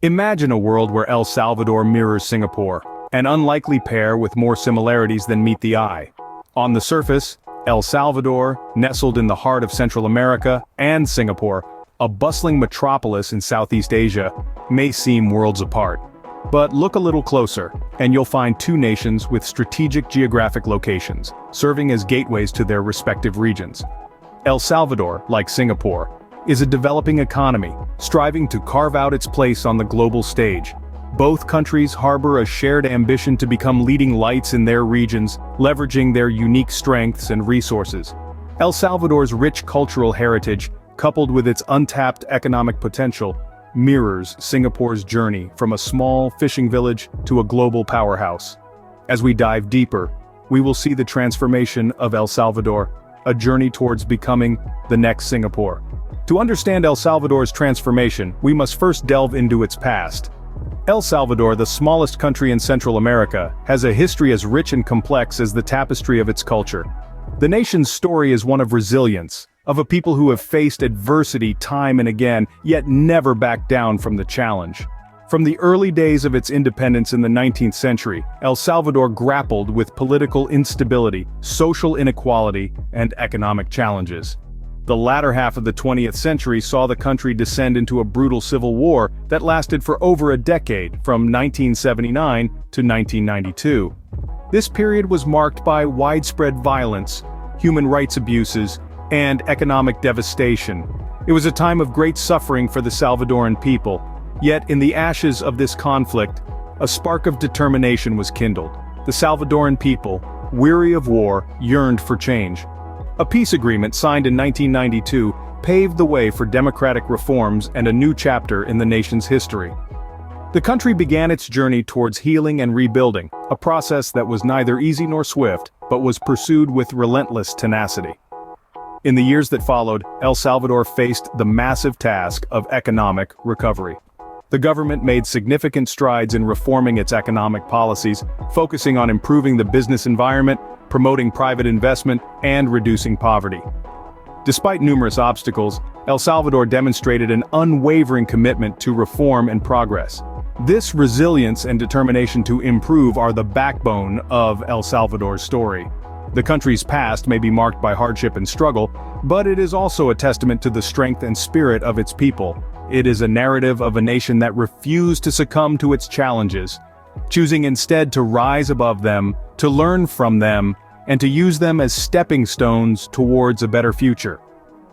Imagine a world where El Salvador mirrors Singapore, an unlikely pair with more similarities than meet the eye. On the surface, El Salvador, nestled in the heart of Central America, and Singapore, a bustling metropolis in Southeast Asia, may seem worlds apart. But look a little closer, and you'll find two nations with strategic geographic locations, serving as gateways to their respective regions. El Salvador, like Singapore, is a developing economy, striving to carve out its place on the global stage. Both countries harbor a shared ambition to become leading lights in their regions, leveraging their unique strengths and resources. El Salvador's rich cultural heritage, coupled with its untapped economic potential, mirrors Singapore's journey from a small fishing village to a global powerhouse. As we dive deeper, we will see the transformation of El Salvador, a journey towards becoming the next Singapore. To understand El Salvador's transformation, we must first delve into its past. El Salvador, the smallest country in Central America, has a history as rich and complex as the tapestry of its culture. The nation's story is one of resilience, of a people who have faced adversity time and again, yet never backed down from the challenge. From the early days of its independence in the 19th century, El Salvador grappled with political instability, social inequality, and economic challenges. The latter half of the 20th century saw the country descend into a brutal civil war that lasted for over a decade, from 1979 to 1992. This period was marked by widespread violence, human rights abuses, and economic devastation. It was a time of great suffering for the Salvadoran people, yet in the ashes of this conflict, a spark of determination was kindled. The Salvadoran people, weary of war, yearned for change. A peace agreement signed in 1992 paved the way for democratic reforms and a new chapter in the nation's history. The country began its journey towards healing and rebuilding, a process that was neither easy nor swift, but was pursued with relentless tenacity. In the years that followed, El Salvador faced the massive task of economic recovery. The government made significant strides in reforming its economic policies, focusing on improving the business environment, promoting private investment, and reducing poverty. Despite numerous obstacles, El Salvador demonstrated an unwavering commitment to reform and progress. This resilience and determination to improve are the backbone of El Salvador's story. The country's past may be marked by hardship and struggle, but it is also a testament to the strength and spirit of its people. It is a narrative of a nation that refused to succumb to its challenges, choosing instead to rise above them, to learn from them, and to use them as stepping stones towards a better future.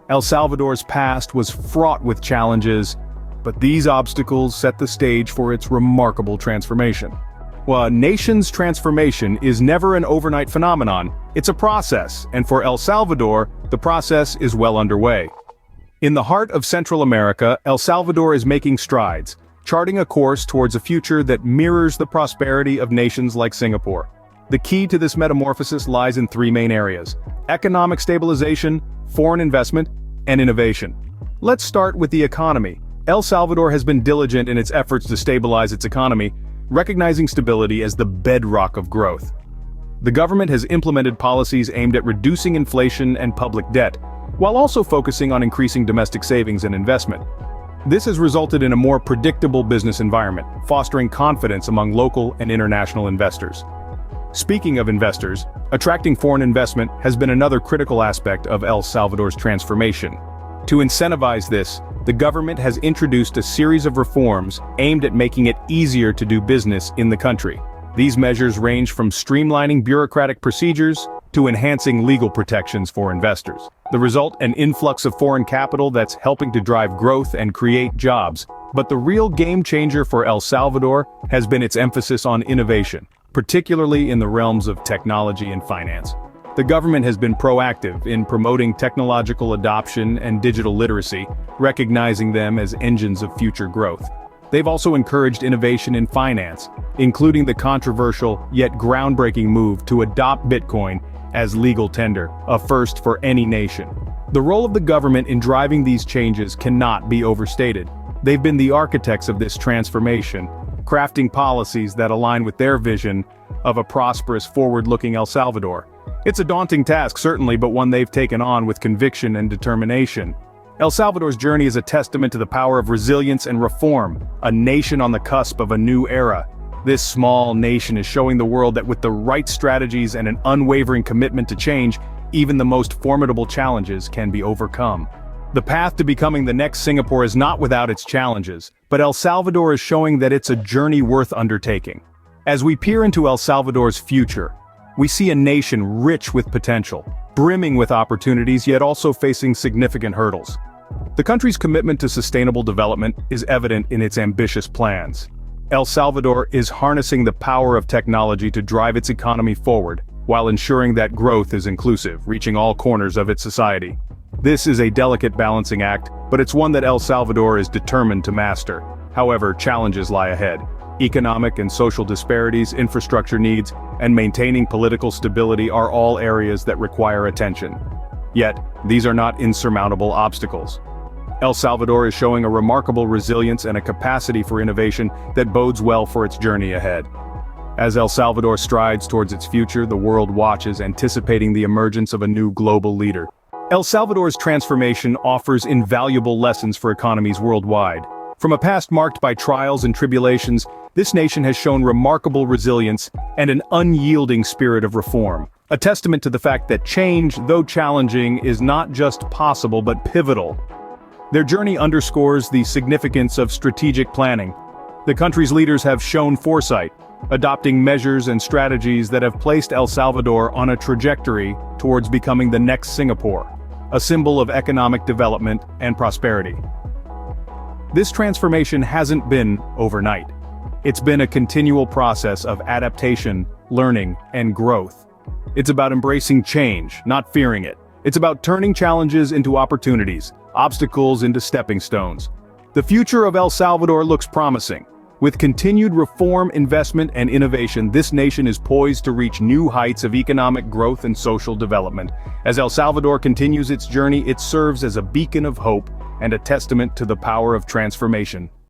El Salvador's past was fraught with challenges, but these obstacles set the stage for its remarkable transformation. While a nation's transformation is never an overnight phenomenon, it's a process, and for El Salvador, the process is well underway. In the heart of Central America, El Salvador is making strides, charting a course towards a future that mirrors the prosperity of nations like Singapore. The key to this metamorphosis lies in three main areas: economic stabilization, foreign investment, and innovation. Let's start with the economy. El Salvador has been diligent in its efforts to stabilize its economy, recognizing stability as the bedrock of growth. The government has implemented policies aimed at reducing inflation and public debt, while also focusing on increasing domestic savings and investment. This has resulted in a more predictable business environment, fostering confidence among local and international investors. Speaking of investors, attracting foreign investment has been another critical aspect of El Salvador's transformation. To incentivize this, the government has introduced a series of reforms aimed at making it easier to do business in the country. These measures range from streamlining bureaucratic procedures to enhancing legal protections for investors. The result, an influx of foreign capital that's helping to drive growth and create jobs. But the real game changer for El Salvador has been its emphasis on innovation, particularly in the realms of technology and finance. The government has been proactive in promoting technological adoption and digital literacy, recognizing them as engines of future growth. They've also encouraged innovation in finance, including the controversial yet groundbreaking move to adopt Bitcoin as legal tender, a first for any nation. The role of the government in driving these changes cannot be overstated. They've been the architects of this transformation, crafting policies that align with their vision of a prosperous, forward-looking El Salvador. It's a daunting task, certainly, but one they've taken on with conviction and determination. El Salvador's journey is a testament to the power of resilience and reform, a nation on the cusp of a new era. This small nation is showing the world that with the right strategies and an unwavering commitment to change, even the most formidable challenges can be overcome. The path to becoming the next Singapore is not without its challenges, but El Salvador is showing that it's a journey worth undertaking. As we peer into El Salvador's future, we see a nation rich with potential, brimming with opportunities yet also facing significant hurdles. The country's commitment to sustainable development is evident in its ambitious plans. El Salvador is harnessing the power of technology to drive its economy forward, while ensuring that growth is inclusive, reaching all corners of its society. This is a delicate balancing act, but it's one that El Salvador is determined to master. However, challenges lie ahead. Economic and social disparities, infrastructure needs, and maintaining political stability are all areas that require attention. Yet, these are not insurmountable obstacles. El Salvador is showing a remarkable resilience and a capacity for innovation that bodes well for its journey ahead. As El Salvador strides towards its future, the world watches, anticipating the emergence of a new global leader. El Salvador's transformation offers invaluable lessons for economies worldwide. From a past marked by trials and tribulations, this nation has shown remarkable resilience and an unyielding spirit of reform. A testament to the fact that change, though challenging, is not just possible but pivotal. Their journey underscores the significance of strategic planning. The country's leaders have shown foresight, adopting measures and strategies that have placed El Salvador on a trajectory towards becoming the next Singapore, a symbol of economic development and prosperity. This transformation hasn't been overnight. It's been a continual process of adaptation, learning, and growth. It's about embracing change, not fearing it. It's about turning challenges into opportunities, obstacles into stepping stones. The future of El Salvador looks promising. With continued reform, investment, and innovation, this nation is poised to reach new heights of economic growth and social development. As El Salvador continues its journey, it serves as a beacon of hope and a testament to the power of transformation.